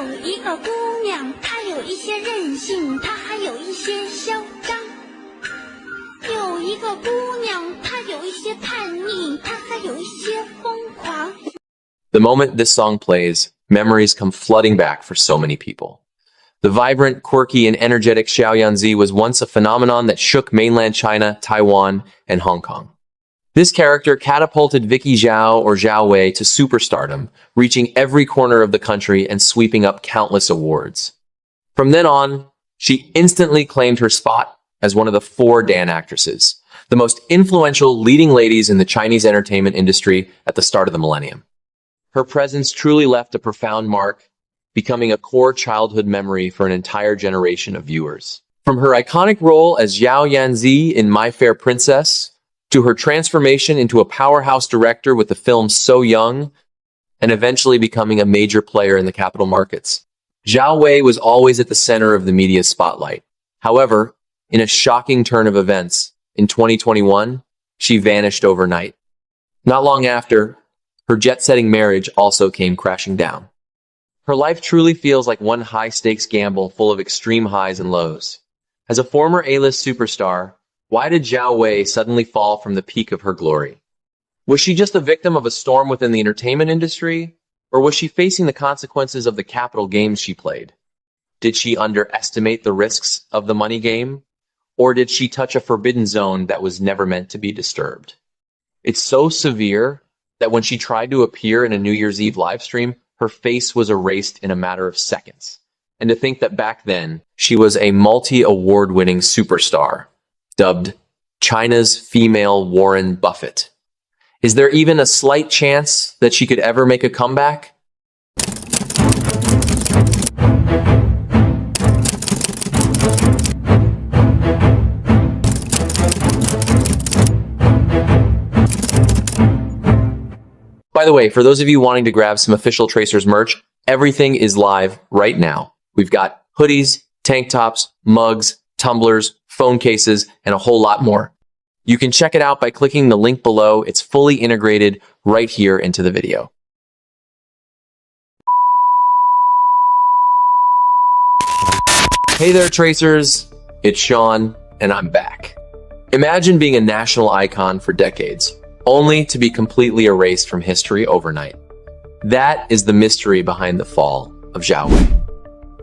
有一个姑娘，她有一些任性，她还有一些嚣张。有一个姑娘，她有一些叛逆，她还有一些疯狂。 The moment this song plays, memories come flooding back for so many people. The vibrant, quirky, and energetic Xiao Yanzi was once a phenomenon that shook mainland China, Taiwan, and Hong Kong. This character catapulted Vicky Zhao or Zhao Wei to superstardom, reaching every corner of the country and sweeping up countless awards. From then on, she instantly claimed her spot as one of the 4 Dan actresses, the most influential leading ladies in the Chinese entertainment industry at the start of the millennium. Her presence truly left a profound mark, becoming a core childhood memory for an entire generation of viewers. From her iconic role as Xiao Yanzi in My Fair Princess, to her transformation into a powerhouse director with the film So Young, and eventually becoming a major player in the capital markets, Zhao Wei was always at the center of the media's spotlight. However, in a shocking turn of events, in 2021, she vanished overnight. Not long after, her jet-setting marriage also came crashing down. Her life truly feels like one high-stakes gamble full of extreme highs and lows. As a former A-list superstar, why did Zhao Wei suddenly fall from the peak of her glory? Was she just a victim of a storm within the entertainment industry? Or was she facing the consequences of the capital games she played? Did she underestimate the risks of the money game? Or did she touch a forbidden zone that was never meant to be disturbed? It's so severe that when she tried to appear in a New Year's Eve livestream, her face was erased in a matter of seconds. And to think that back then, she was a multi-award-winning superstar, dubbed China's female Warren Buffett. Is there even a slight chance that she could ever make a comeback? By the way, for those of you wanting to grab some official Tracers merch, everything is live right now. We've got hoodies, tank tops, mugs, tumblers, phone cases, and a whole lot more. You can check it out by clicking the link below. It's fully integrated right here into the video. Hey there, Tracers. It's Sean, and I'm back. Imagine being a national icon for decades, only to be completely erased from history overnight. That is the mystery behind the fall of Zhao Wei.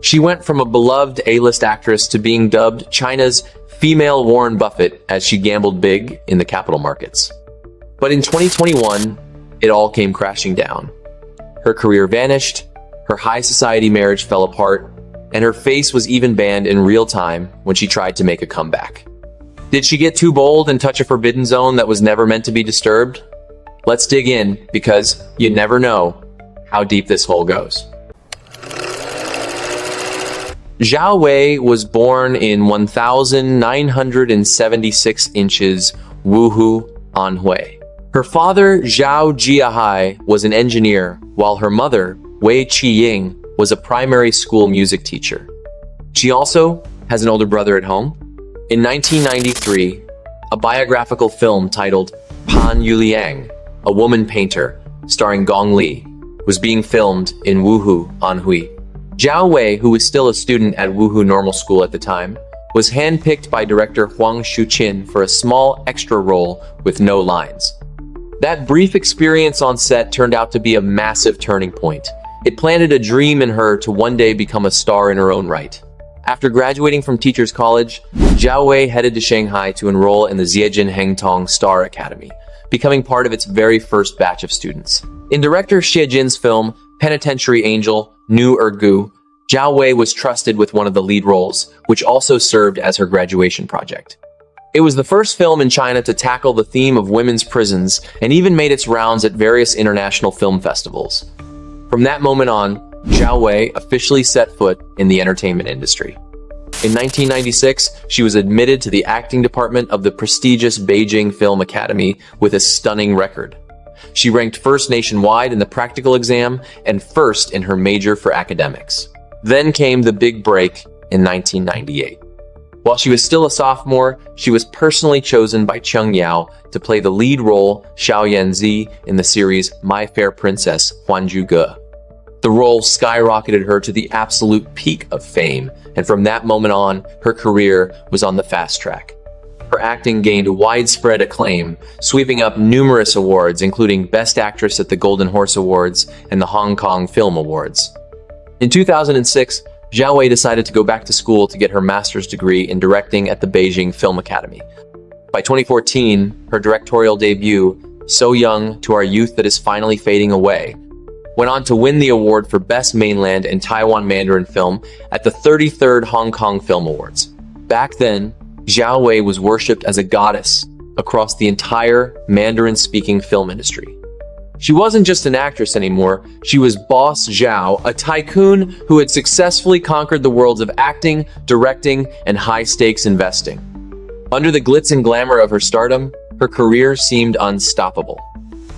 She went from a beloved A-list actress to being dubbed China's female Warren Buffett as she gambled big in the capital markets. But in 2021, it all came crashing down. Her career vanished, her high society marriage fell apart, and her face was even banned in real time when she tried to make a comeback. Did she get too bold and touch a forbidden zone that was never meant to be disturbed? Let's dig in, because you never know how deep this hole goes. Zhao Wei was born in 1976 inches Wuhu, Anhui. Her father, Zhao Jiahai, was an engineer, while her mother, Wei Qiying, was a primary school music teacher. She also has an older brother at home. In 1993, a biographical film titled Pan Yuliang, a woman painter, starring Gong Li, was being filmed in Wuhu, Anhui. Zhao Wei, who was still a student at Wuhu Normal School at the time, was handpicked by director Huang Shuqin for a small extra role with no lines. That brief experience on set turned out to be a massive turning point. It planted a dream in her to one day become a star in her own right. After graduating from Teachers College, Zhao Wei headed to Shanghai to enroll in the Zhejiang Hengtong Star Academy, becoming part of its very first batch of students. In director Xie Jin's film, Penitentiary Angel, Nu Ergu, Zhao Wei was trusted with one of the lead roles, which also served as her graduation project. It was the first film in China to tackle the theme of women's prisons and even made its rounds at various international film festivals. From that moment on, Zhao Wei officially set foot in the entertainment industry. In 1996, she was admitted to the acting department of the prestigious Beijing Film Academy with a stunning record. She ranked first nationwide in the practical exam and first in her major for academics. Then came the big break in 1998. While she was still a sophomore, she was personally chosen by Cheng Yao to play the lead role Xiao Yanzi in the series My Fair Princess Huanju Ge. The role skyrocketed her to the absolute peak of fame, and from that moment on, her career was on the fast track. Her acting gained widespread acclaim, sweeping up numerous awards, including Best Actress at the Golden Horse Awards and the Hong Kong Film Awards. In 2006, Zhao Wei decided to go back to school to get her master's degree in directing at the Beijing Film Academy. By 2014, her directorial debut, So Young to Our Youth That Is Finally Fading Away, went on to win the award for Best Mainland and Taiwan Mandarin Film at the 33rd Hong Kong Film Awards. Back then, Zhao Wei was worshipped as a goddess across the entire Mandarin-speaking film industry. She wasn't just an actress anymore, she was Boss Zhao, a tycoon who had successfully conquered the worlds of acting, directing, and high-stakes investing. Under the glitz and glamour of her stardom, her career seemed unstoppable.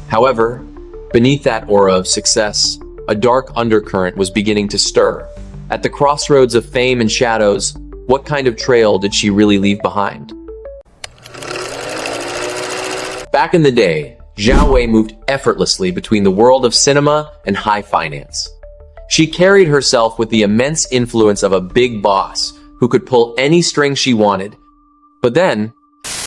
However, beneath that aura of success, a dark undercurrent was beginning to stir. At the crossroads of fame and shadows, what kind of trail did she really leave behind? Back in the day, Zhao Wei moved effortlessly between the world of cinema and high finance. She carried herself with the immense influence of a big boss who could pull any string she wanted. But then,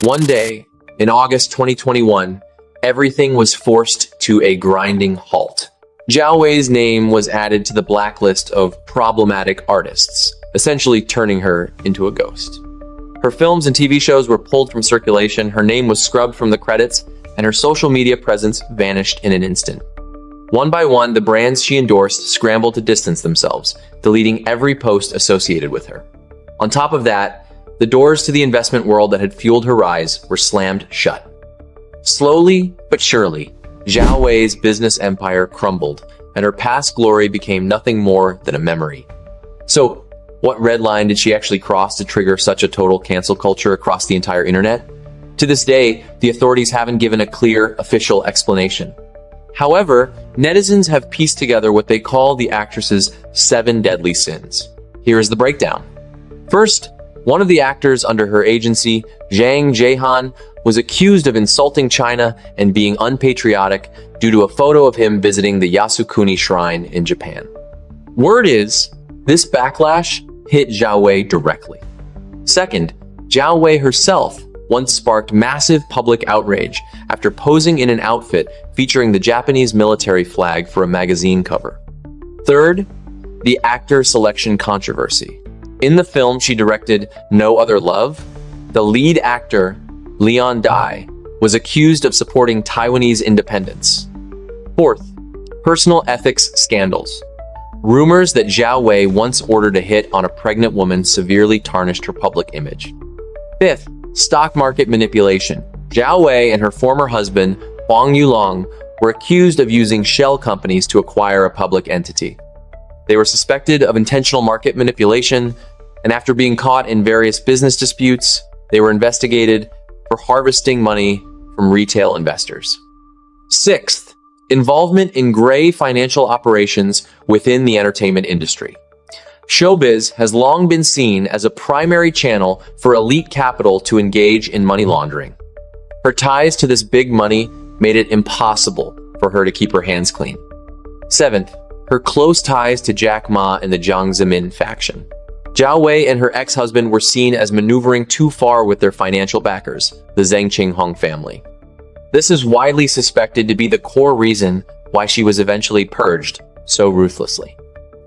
one day, in August 2021, everything was forced to a grinding halt. Zhao Wei's name was added to the blacklist of problematic artists, essentially turning her into a ghost. Her films and TV shows were pulled from circulation, her name was scrubbed from the credits, and her social media presence vanished in an instant. One by one, the brands she endorsed scrambled to distance themselves, deleting every post associated with her. On top of that, the doors to the investment world that had fueled her rise were slammed shut. Slowly but surely, Zhao Wei's business empire crumbled, and her past glory became nothing more than a memory. So, what red line did she actually cross to trigger such a total cancel culture across the entire internet? To this day, the authorities haven't given a clear, official explanation. However, netizens have pieced together what they call the actress's 7 deadly sins. Here is the breakdown. First, one of the actors under her agency, Zhang Zhehan, was accused of insulting China and being unpatriotic due to a photo of him visiting the Yasukuni Shrine in Japan. Word is, this backlash hit Zhao Wei directly. Second, Zhao Wei herself once sparked massive public outrage after posing in an outfit featuring the Japanese military flag for a magazine cover. Third, the actor selection controversy. In the film she directed No Other Love, the lead actor, Leon Dai, was accused of supporting Taiwanese independence. Fourth, personal ethics scandals. Rumors that Zhao Wei once ordered a hit on a pregnant woman severely tarnished her public image. Fifth, stock market manipulation. Zhao Wei and her former husband, Huang Yulong, were accused of using shell companies to acquire a public entity. They were suspected of intentional market manipulation, and after being caught in various business disputes, they were investigated for harvesting money from retail investors. Sixth, involvement in gray financial operations within the entertainment industry. Showbiz has long been seen as a primary channel for elite capital to engage in money laundering. Her ties to this big money made it impossible for her to keep her hands clean. Seventh, her close ties to Jack Ma and the Jiang Zemin faction. Zhao Wei and her ex-husband were seen as maneuvering too far with their financial backers, the Zheng Qinghong family. This is widely suspected to be the core reason why she was eventually purged so ruthlessly.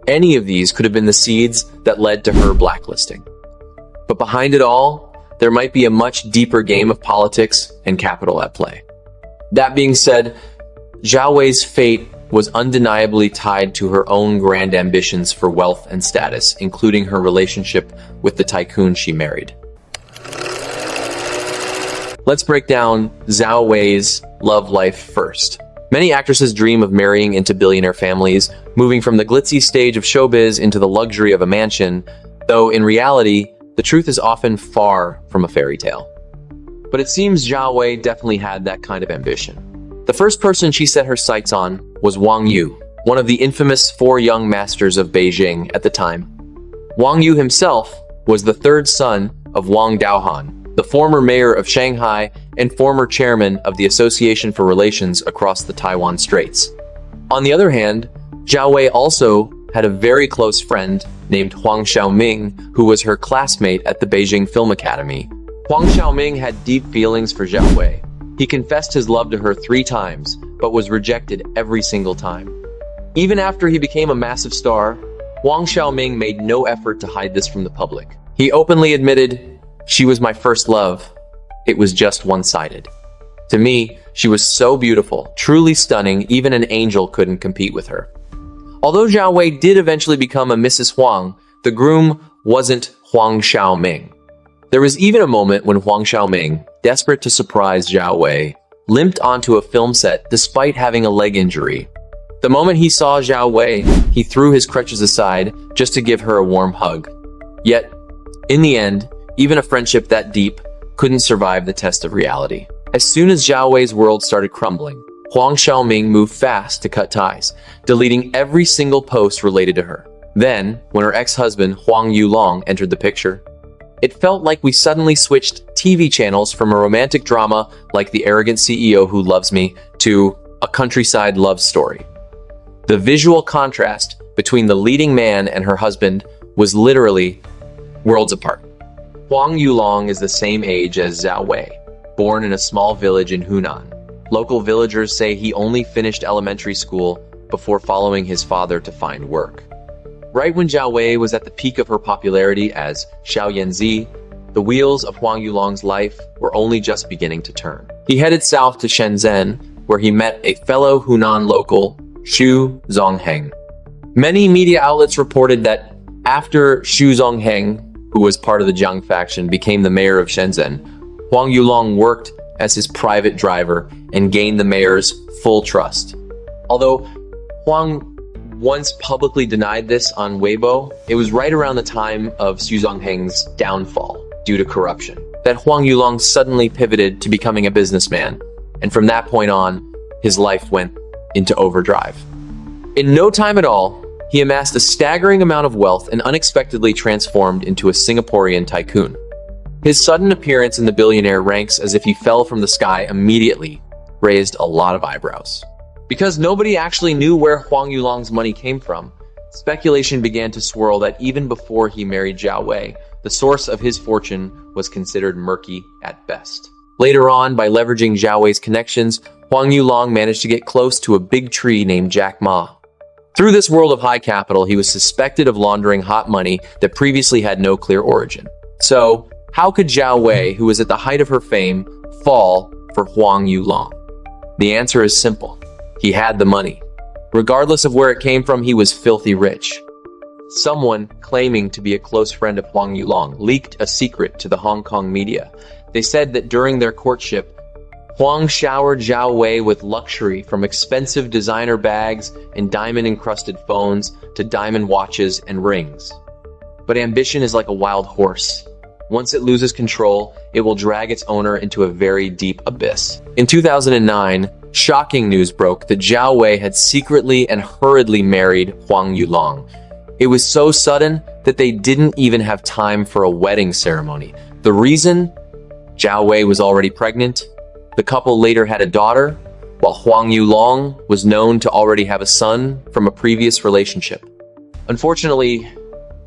Any of these could have been the seeds that led to her blacklisting. But behind it all, there might be a much deeper game of politics and capital at play. That being said, Zhao Wei's fate was undeniably tied to her own grand ambitions for wealth and status, including her relationship with the tycoon she married. Let's break down Zhao Wei's love life first. Many actresses dream of marrying into billionaire families, moving from the glitzy stage of showbiz into the luxury of a mansion, though in reality, the truth is often far from a fairy tale. But it seems Zhao Wei definitely had that kind of ambition. The first person she set her sights on was Wang Yu, one of the infamous 4 young masters of Beijing at the time. Wang Yu himself was the third son of Wang Daohan, the former mayor of Shanghai and former chairman of the Association for Relations across the Taiwan Straits. On the other hand, Zhao Wei also had a very close friend named Huang Xiaoming, who was her classmate at the Beijing Film Academy. Huang Xiaoming had deep feelings for Zhao Wei. He confessed his love to her 3 times, but was rejected every single time. Even after he became a massive star, Huang Xiaoming made no effort to hide this from the public. He openly admitted, "She was my first love. It was just one-sided. To me, she was so beautiful, truly stunning, even an angel couldn't compete with her." Although Zhao Wei did eventually become a Mrs. Huang, the groom wasn't Huang Xiaoming. There was even a moment when Huang Xiaoming, desperate to surprise Zhao Wei, limped onto a film set despite having a leg injury. The moment he saw Zhao Wei, he threw his crutches aside just to give her a warm hug. Yet, in the end, even a friendship that deep couldn't survive the test of reality. As soon as Zhao Wei's world started crumbling, Huang Xiaoming moved fast to cut ties, deleting every single post related to her. Then, when her ex-husband Huang Yulong entered the picture, it felt like we suddenly switched TV channels from a romantic drama like The Arrogant CEO Who Loves Me to a countryside love story. The visual contrast between the leading man and her husband was literally worlds apart. Huang Yulong is the same age as Zhao Wei, born in a small village in Hunan. Local villagers say he only finished elementary school before following his father to find work. Right when Zhao Wei was at the peak of her popularity as Xiao Yanzi, the wheels of Huang Yulong's life were only just beginning to turn. He headed south to Shenzhen, where he met a fellow Hunan local, Xu Zongheng. Many media outlets reported that after Xu Zongheng, who was part of the Jiang faction, became the mayor of Shenzhen, Huang Yulong worked as his private driver and gained the mayor's full trust. Although Huang once publicly denied this on Weibo, it was right around the time of Xu Zongheng's downfall due to corruption that Huang Yulong suddenly pivoted to becoming a businessman, and from that point on, his life went into overdrive. In no time at all, he amassed a staggering amount of wealth and unexpectedly transformed into a Singaporean tycoon. His sudden appearance in the billionaire ranks as if he fell from the sky immediately raised a lot of eyebrows. Because nobody actually knew where Huang Yulong's money came from, speculation began to swirl that even before he married Zhao Wei, the source of his fortune was considered murky at best. Later on, by leveraging Zhao Wei's connections, Huang Yulong managed to get close to a big tree named Jack Ma. Through this world of high capital, he was suspected of laundering hot money that previously had no clear origin. So, how could Zhao Wei, who was at the height of her fame, fall for Huang Yulong? The answer is simple. He had the money. Regardless of where it came from, he was filthy rich. Someone claiming to be a close friend of Huang Yulong leaked a secret to the Hong Kong media. They said that during their courtship, Huang showered Zhao Wei with luxury, from expensive designer bags and diamond-encrusted phones to diamond watches and rings. But ambition is like a wild horse. Once it loses control, it will drag its owner into a very deep abyss. In 2009, shocking news broke that Zhao Wei had secretly and hurriedly married Huang Yulong. It was so sudden that they didn't even have time for a wedding ceremony. The reason? Zhao Wei was already pregnant. The couple later had a daughter, while Huang Yulong was known to already have a son from a previous relationship. Unfortunately,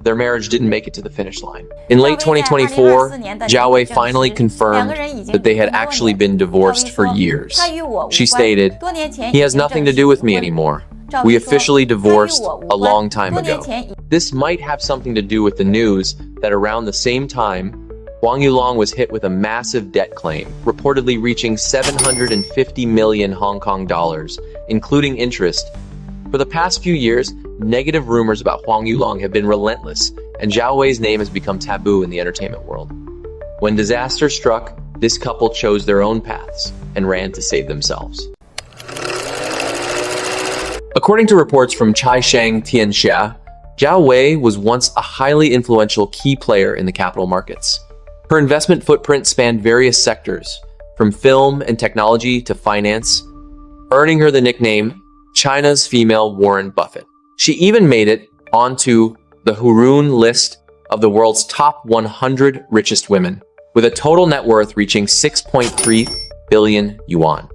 their marriage didn't make it to the finish line. In late 2024, Zhao Wei finally confirmed that they had actually been divorced for years. She stated, "He has nothing to do with me anymore. We officially divorced a long time ago." This might have something to do with the news that around the same time, Huang Yulong was hit with a massive debt claim, reportedly reaching 750 million Hong Kong dollars, including interest. For the past few years, negative rumors about Huang Yulong have been relentless, and Zhao Wei's name has become taboo in the entertainment world. When disaster struck, this couple chose their own paths and ran to save themselves. According to reports from Caisheng Tianxia, Zhao Wei was once a highly influential key player in the capital markets. Her investment footprint spanned various sectors, from film and technology to finance, earning her the nickname China's female Warren Buffett. She even made it onto the Hurun list of the world's top 100 richest women, with a total net worth reaching 6.3 billion yuan.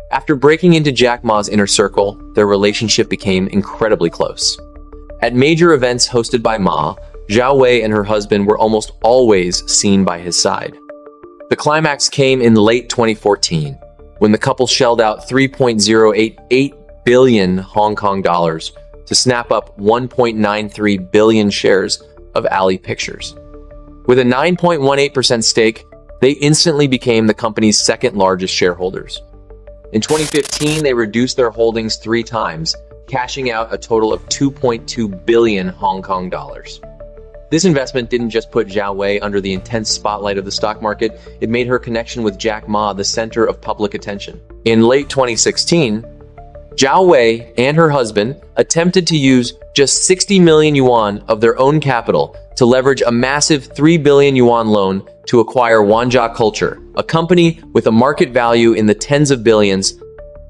After breaking into Jack Ma's inner circle, their relationship became incredibly close. At major events hosted by Ma, Zhao Wei and her husband were almost always seen by his side. The climax came in late 2014, when the couple shelled out 3.088 billion Hong Kong dollars to snap up 1.93 billion shares of Ali Pictures. With a 9.18% stake, they instantly became the company's second largest shareholders. In 2015, they reduced their holdings 3 times, cashing out a total of 2.2 billion Hong Kong dollars. This investment didn't just put Zhao Wei under the intense spotlight of the stock market, it made her connection with Jack Ma the center of public attention. In late 2016, Zhao Wei and her husband attempted to use just 60 million yuan of their own capital to leverage a massive 3 billion yuan loan to acquire Wanja Culture, a company with a market value in the tens of billions,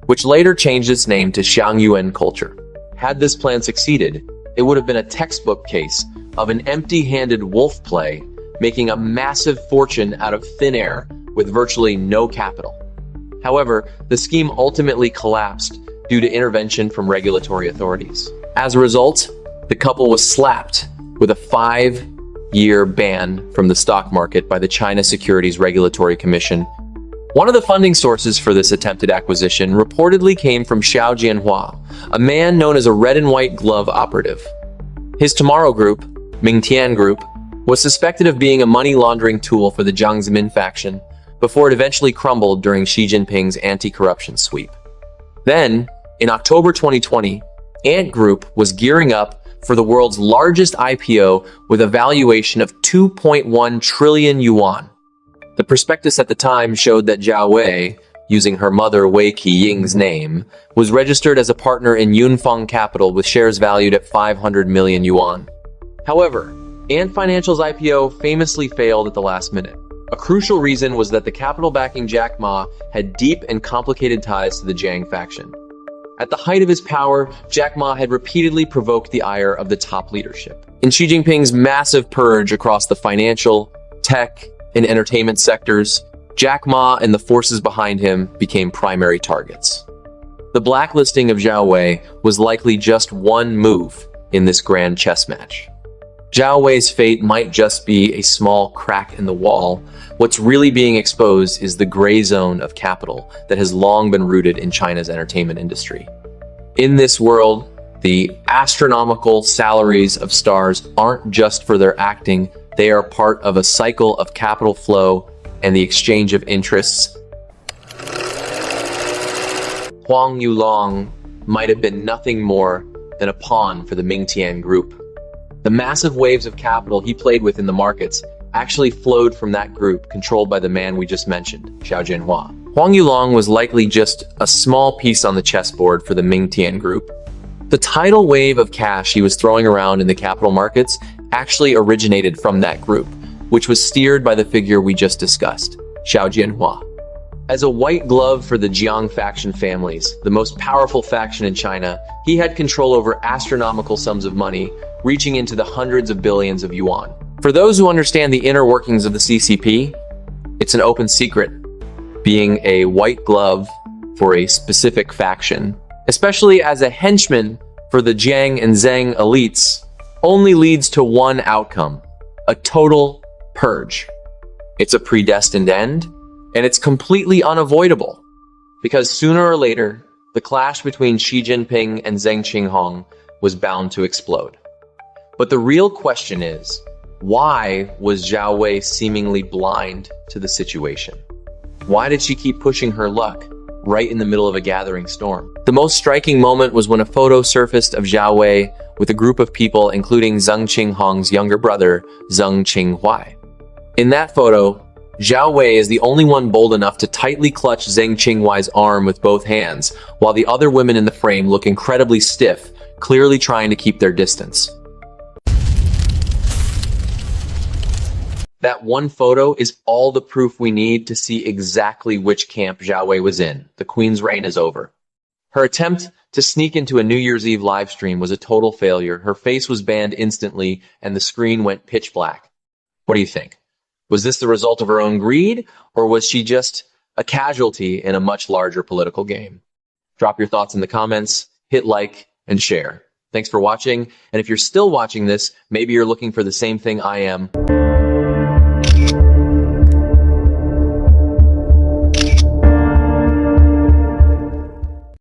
which later changed its name to Xiangyuan Culture. Had this plan succeeded, it would have been a textbook case of an empty-handed wolf play, making a massive fortune out of thin air with virtually no capital. However, the scheme ultimately collapsed due to intervention from regulatory authorities. As a result, the couple was slapped with a 5-year ban from the stock market by the China Securities Regulatory Commission. One of the funding sources for this attempted acquisition reportedly came from Xiao Jianhua, a man known as a red and white glove operative. His Tomorrow Group, Mingtian Group, was suspected of being a money laundering tool for the Jiang Zemin faction before it eventually crumbled during Xi Jinping's anti-corruption sweep. Then, in October 2020, Ant Group was gearing up for the world's largest IPO with a valuation of 2.1 trillion yuan. The prospectus at the time showed that Zhao Wei, using her mother Wei Qiying's name, was registered as a partner in Yunfeng Capital with shares valued at 500 million yuan. However, Ant Financial's IPO famously failed at the last minute. A crucial reason was that the capital backing Jack Ma had deep and complicated ties to the Jiang faction. At the height of his power, Jack Ma had repeatedly provoked the ire of the top leadership. In Xi Jinping's massive purge across the financial, tech, and entertainment sectors, Jack Ma and the forces behind him became primary targets. The blacklisting of Zhao Wei was likely just one move in this grand chess match. Zhao Wei's fate might just be a small crack in the wall. What's really being exposed is the gray zone of capital that has long been rooted in China's entertainment industry. In this world, the astronomical salaries of stars aren't just for their acting, they are part of a cycle of capital flow and the exchange of interests. Huang Yulong might have been nothing more than a pawn for the Mingtian Group. The massive waves of capital he played with in the markets actually flowed from that group controlled by the man we just mentioned, Xiao Jianhua. Huang Yulong was likely just a small piece on the chessboard for the Mingtian Group. The tidal wave of cash he was throwing around in the capital markets actually originated from that group, which was steered by the figure we just discussed, Xiao Jianhua. As a white glove for the Jiang faction families, the most powerful faction in China, he had control over astronomical sums of money, reaching into the hundreds of billions of yuan. For those who understand the inner workings of the CCP, it's an open secret. Being a white glove for a specific faction, especially as a henchman for the Jiang and Zheng elites, only leads to one outcome: a total purge. It's a predestined end, and it's completely unavoidable, because sooner or later, the clash between Xi Jinping and Zheng Qinghong was bound to explode. But the real question is, why was Zhao Wei seemingly blind to the situation? Why did she keep pushing her luck right in the middle of a gathering storm? The most striking moment was when a photo surfaced of Zhao Wei with a group of people, including Zheng Qinghong's younger brother, Zheng Qinghuai. In that photo, Zhao Wei is the only one bold enough to tightly clutch Zheng Qinghuai's arm with both hands, while the other women in the frame look incredibly stiff, clearly trying to keep their distance. That one photo is all the proof we need to see exactly which camp Zhao Wei was in. The Queen's reign is over. Her attempt to sneak into a New Year's Eve live stream was a total failure. Her face was banned instantly, and the screen went pitch black. What do you think? Was this the result of her own greed, or was she just a casualty in a much larger political game. Drop your thoughts in the comments, hit like, and share. Thanks for watching, and if you're still watching this, maybe you're looking for the same thing I am.